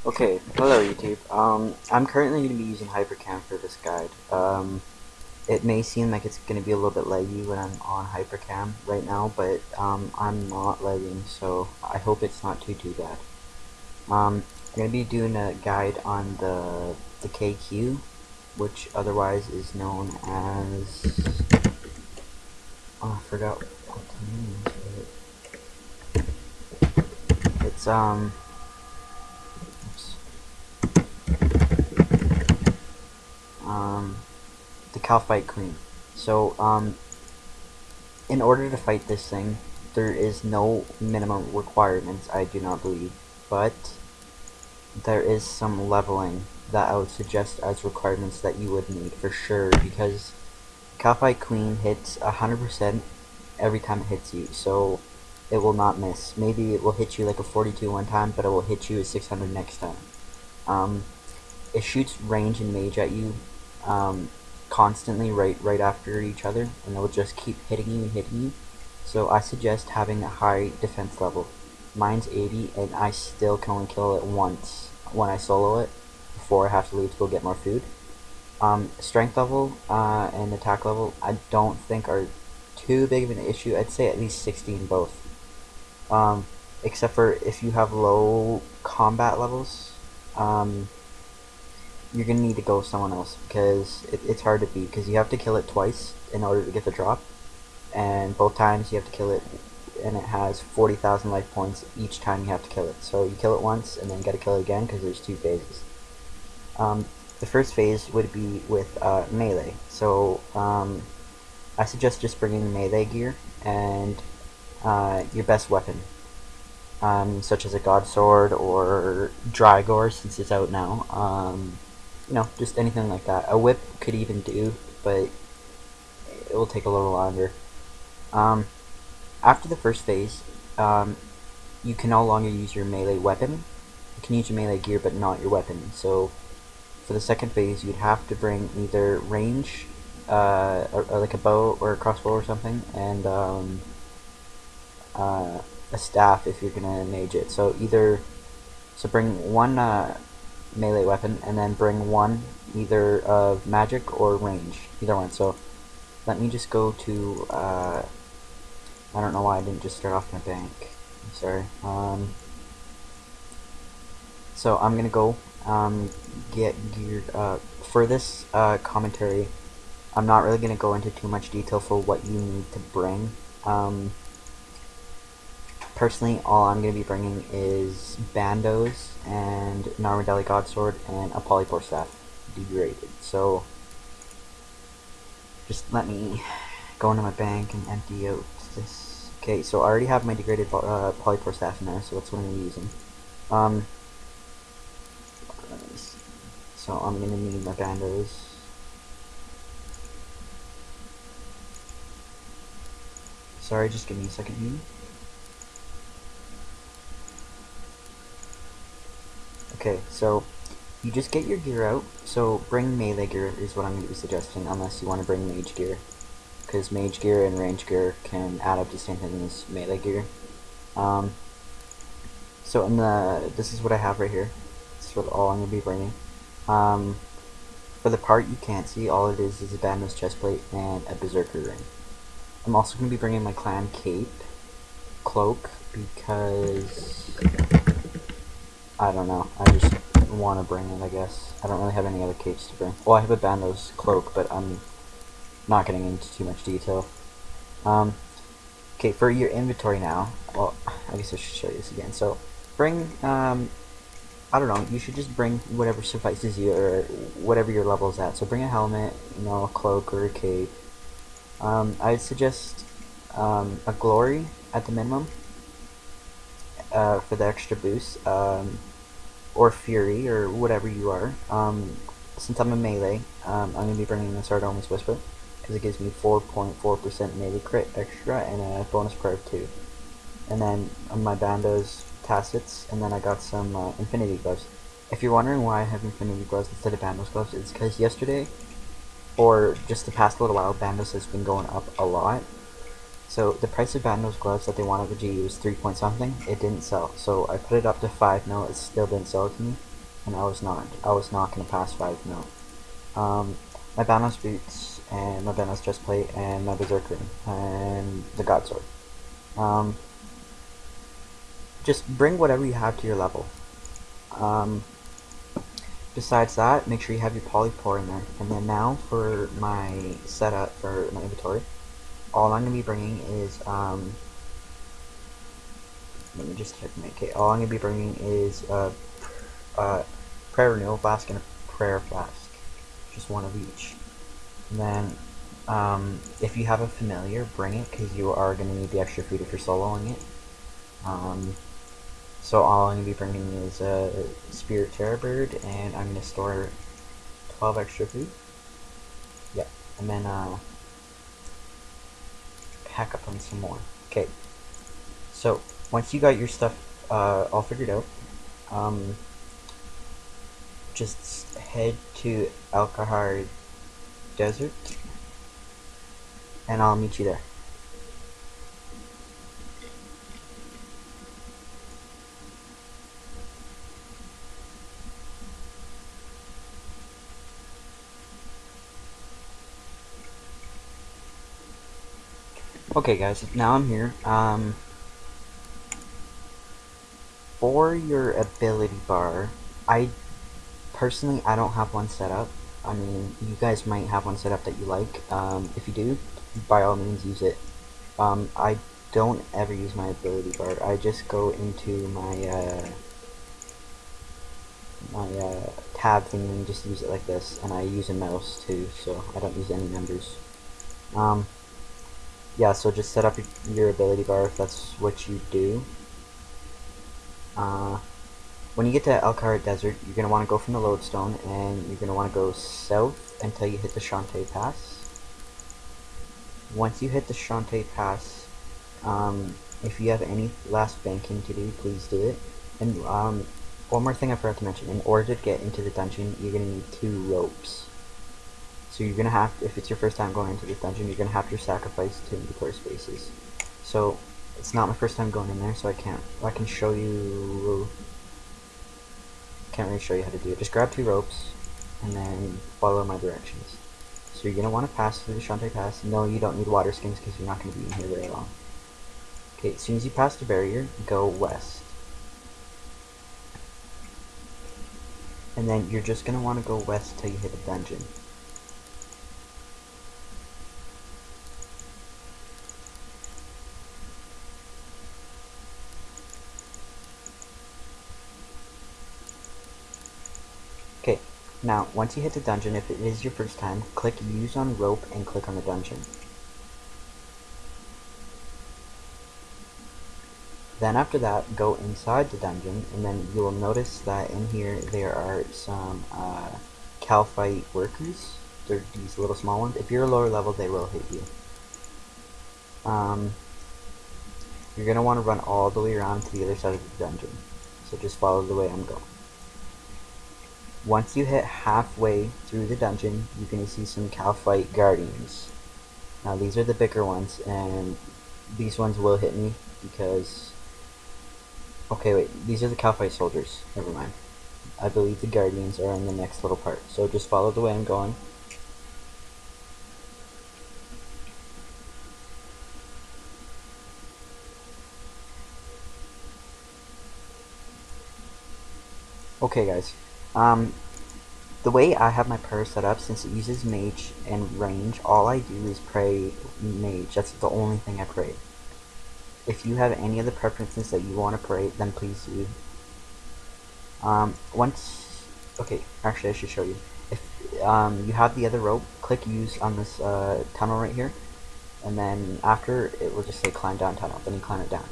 Okay, hello YouTube. I'm currently going to be using Hypercam for this guide. It may seem like it's going to be a little bit laggy when I'm on Hypercam right now, but I'm not lagging, so I hope it's not too bad. I'm going to be doing a guide on the KQ, which otherwise is known as... Oh, I forgot what the name is, but it's, oops, um, the Kalphite Queen. So, in order to fight this thing, there is no minimum requirements, I do not believe, but there is some leveling that I would suggest as requirements that you would need for sure, because Kalphite Queen hits 100% every time it hits you, so it will not miss. Maybe it will hit you like a 42 one time, but it will hit you a 600 next time. Um, it shoots range and mage at you constantly right after each other, and it will just keep hitting you and hitting you. So I suggest having a high defense level. Mine's 80, and I still can only kill it once when I solo it before I have to leave to go get more food. Strength level and attack level I don't think are too big of an issue. I'd say at least 60 in both. Um, except for if you have low combat levels, you're gonna need to go with someone else because it's hard to beat because you have to kill it twice in order to get the drop, and both times you have to kill it, and it has 40,000 life points each time you have to kill it. So you kill it once and then you gotta kill it again because there's two phases. The first phase would be with melee. So I suggest just bringing melee gear and your best weapon, such as a god sword or Drygore since it's out now. Just anything like that. A whip could even do, but it will take a little longer. Um, After the first phase, you can no longer use your melee weapon. You can use your melee gear, but not your weapon. So, for the second phase, you'd have to bring either range, or like a bow or a crossbow or something, and a staff if you're gonna mage it. So bring one melee weapon, and then bring one either of magic or range, either one. So let me just go to, I don't know why I didn't just start off my bank, I'm sorry. So I'm gonna go get geared. For this commentary, I'm not really gonna go into too much detail for what you need to bring. Personally, all I'm going to be bringing is bandos and an Armadillo Godsword and a Polypore Staff, degraded. So, just let me go into my bank and empty out this. Okay, so I already have my degraded Polypore Staff in there, so that's what I'm going to be using. So I'm going to need my bandos. Sorry, just give me a second here. Okay, so you just get your gear out. So bring melee gear is what I'm going to be suggesting, unless you want to bring mage gear, because mage gear and range gear can add up to the same thing as melee gear. So this is what I have right here. This is what all I'm going to be bringing. For the part you can't see, all it is a Bandos chestplate and a Berserker ring. I'm also going to be bringing my clan cape, cloak, because I don't know, I just want to bring it, I guess. I don't really have any other capes to bring. Well, I have a Bandos cloak, but I'm not getting into too much detail. Okay, for your inventory now, well, I guess I should show you this again. So, bring, I don't know, you should just bring whatever suffices you, or whatever your level is at. So bring a helmet, a cloak or a cape. I'd suggest a glory at the minimum, for the extra boost, or fury, or whatever you are. Since I'm a melee, I'm going to be bringing the Sardoma's Whisper, because it gives me 4.4% melee crit extra and a bonus perk too. And then my bandos tacits, and then I got some infinity gloves. If you're wondering why I have infinity gloves instead of bandos gloves, it's because yesterday, or just the past little while, bandos has been going up a lot. So the price of bandos gloves that they wanted with GU was 3 point something. It didn't sell, so I put it up to 5 mil. It still didn't sell it to me. and I was not gonna pass 5 mil. My Banos boots and my Banos chestplate and my Berserk ring and the God sword. Just bring whatever you have to your level. Besides that, make sure you have your polypore in there. And then now for my setup for my inventory, all I'm gonna be bringing is let me just check my okay. All I'm gonna be bringing is prayer renewal flask and a prayer flask, just one of each. And then if you have a familiar, bring it because you are gonna need the extra food if you're soloing it. So all I'm gonna be bringing is a spirit terror bird, and I'm gonna store 12 extra food. Yeah, and then pack up on some more. Okay. So once you got your stuff all figured out, just head to Alkahar Desert, and I'll meet you there. Okay, guys, now I'm here. For your ability bar, I don't have one set up. I mean, you guys might have one set up that you like. If you do, by all means use it. I don't ever use my ability bar. I just go into my tab thing and just use it like this, and I use a mouse too, so I don't use any numbers. Yeah, so just set up your ability bar if that's what you do. When you get to Alkara Desert, you're going to want to go from the lodestone, and you're going to want to go south until you hit the Shantae Pass. Once you hit the Shantae Pass, if you have any last banking to do, please do it. And one more thing I forgot to mention, in order to get into the dungeon, you're going to need 2 ropes. So you're going to have, if it's your first time going into this dungeon, you're going to have to sacrifice 2 inventory spaces. So, it's not my first time going in there, so I can show you, can't really show you how to do it. Just grab 2 ropes, and then follow my directions. So you're going to want to pass through the Shantae Pass. No, you don't need water skins because you're not going to be in here very long. Okay, as soon as you pass the barrier, go west. And then you're just going to want to go west till you hit a dungeon. Okay, now once you hit the dungeon, if it is your first time, click use on rope and click on the dungeon. Then after that, go inside the dungeon, and then you will notice that in here there are some Kalphite workers. They're these little small ones. If you're a lower level, they will hit you. You're going to want to run all the way around to the other side of the dungeon. So just follow the way I'm going. Once you hit halfway through the dungeon, you're going to see some Kalphite guardians. Now these are the bigger ones, and these ones will hit me because... Okay, wait, these are the Kalphite soldiers. Never mind. I believe the guardians are in the next little part. So just follow the way I'm going. Okay, guys. The way I have my prayer set up, since it uses mage and range, all I do is pray mage. That's the only thing I pray. If you have any other preferences that you want to pray, then please do. Okay, actually I should show you. If you have the other rope, click use on this tunnel right here, and then after it will just say climb down tunnel, then you climb it down.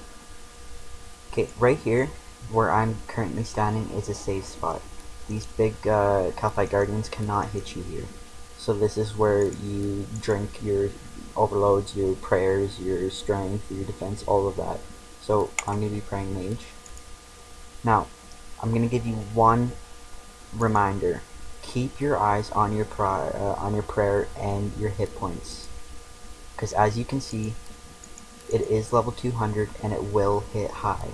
Okay, right here, where I'm currently standing, is a safe spot. These big Kalphite Guardians cannot hit you here. So this is where you drink your overloads, your prayers, your strength, your defense, all of that. So I'm going to be praying mage. Now, I'm going to give you one reminder. Keep your eyes on your prayer and your hit points. Because as you can see, it is level 200 and it will hit high.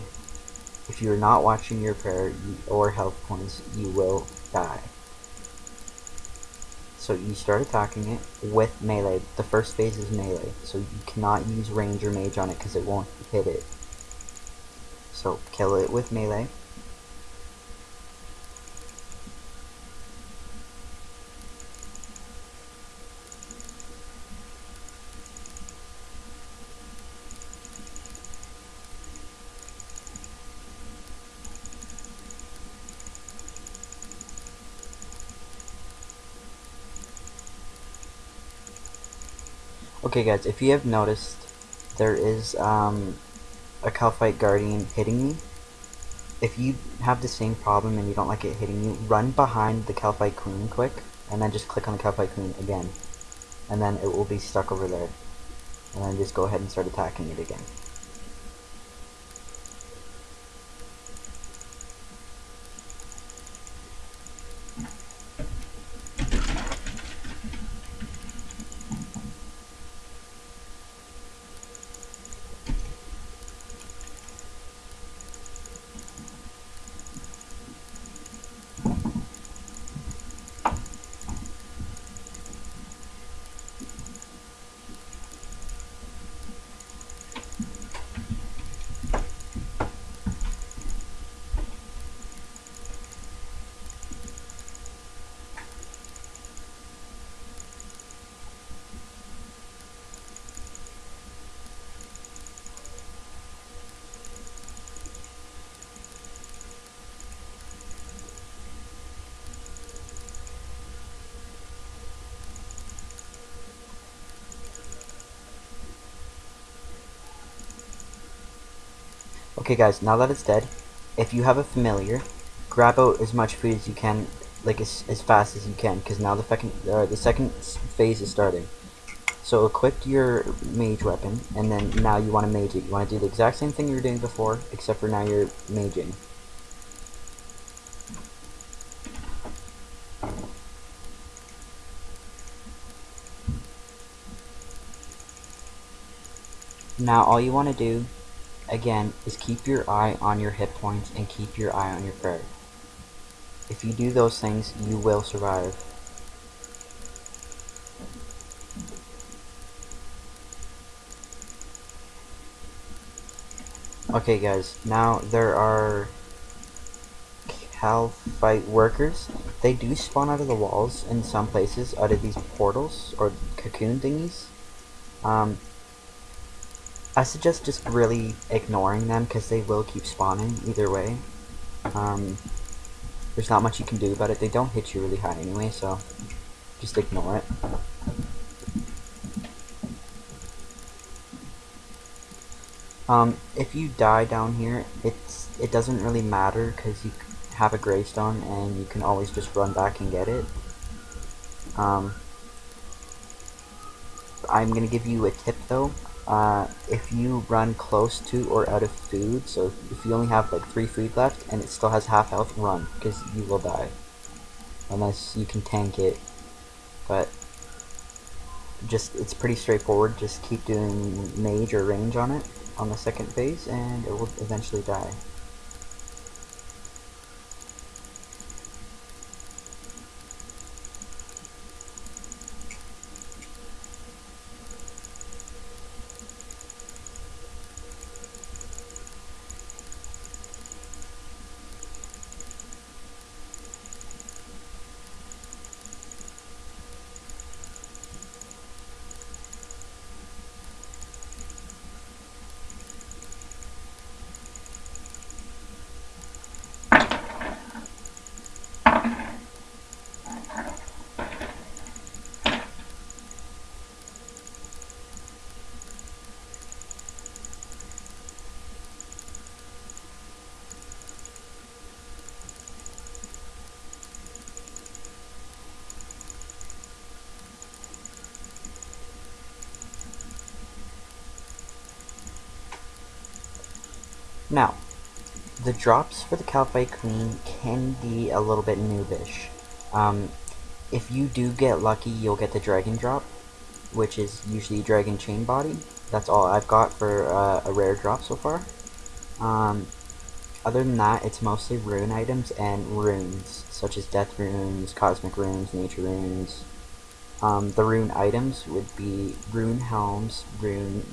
If you're not watching your prayer or health points, you will die. So you start attacking it with melee. The first phase is melee, so you cannot use range or mage on it because it won't hit it. So kill it with melee. Okay guys, if you have noticed, there is a Kalphite Guardian hitting me. If you have the same problem and you don't like it hitting you, run behind the Kalphite Queen quick, and then just click on the Kalphite Queen again. And then it will be stuck over there. And then just go ahead and start attacking it again. Okay guys, now that it's dead, if you have a familiar, grab out as much food as you can, like as fast as you can, because now the second phase is starting. So equip your mage weapon, and then now you want to mage it. You want to do the exact same thing you were doing before, except for now you're maging. Now all you want to do, again, is keep your eye on your hit points and keep your eye on your prayer. If you do those things, you will survive. Okay guys, now there are Kalphite workers. They do spawn out of the walls in some places, out of these portals or cocoon thingies. I suggest just really ignoring them because they will keep spawning either way. There's not much you can do about it. They don't hit you really hard anyway, so just ignore it. If you die down here, it doesn't really matter because you have a gravestone and you can always just run back and get it. I'm gonna give you a tip though. If you run close to or out of food, so if you only have like 3 food left and it still has half health, run, because you will die. Unless you can tank it. But it's pretty straightforward. Just keep doing mage or range on it on the second phase and it will eventually die. Now, the drops for the Kalphite Queen can be a little bit noobish. If you do get lucky, you'll get the dragon drop, which is usually dragon chain body. That's all I've got for a rare drop so far. Other than that, it's mostly rune items and runes, such as death runes, cosmic runes, nature runes. The rune items would be rune helms, rune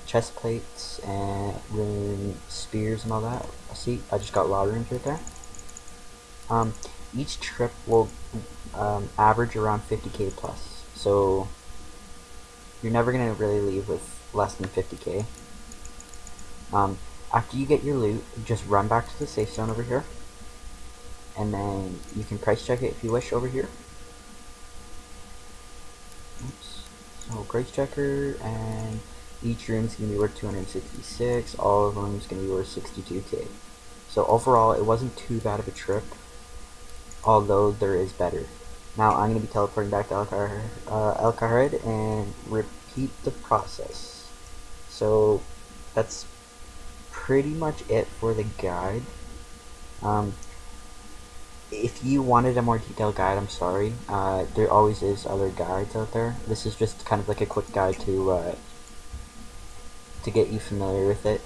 chest plates, and rune spears and all that. See, I just got a lot of runes right there. Each trip will average around 50k plus, so you're never going to really leave with less than 50k. After you get your loot, just run back to the safe zone over here, and then you can price check it if you wish over here. Oops. So price checker, and each room's gonna be worth 266. All of them's gonna be worth 62k. So overall, it wasn't too bad of a trip, although there is better. Now I'm gonna be teleporting back to El Kharid and repeat the process. So that's pretty much it for the guide. If you wanted a more detailed guide, I'm sorry. There always is other guides out there. This is just kind of like a quick guide to get you familiar with it.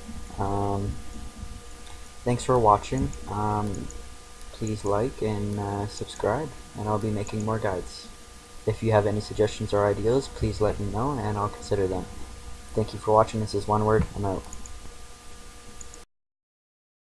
Thanks for watching. Please like and subscribe, and I'll be making more guides. If you have any suggestions or ideas, please let me know, and I'll consider them. Thank you for watching. This is One Word. I'm out.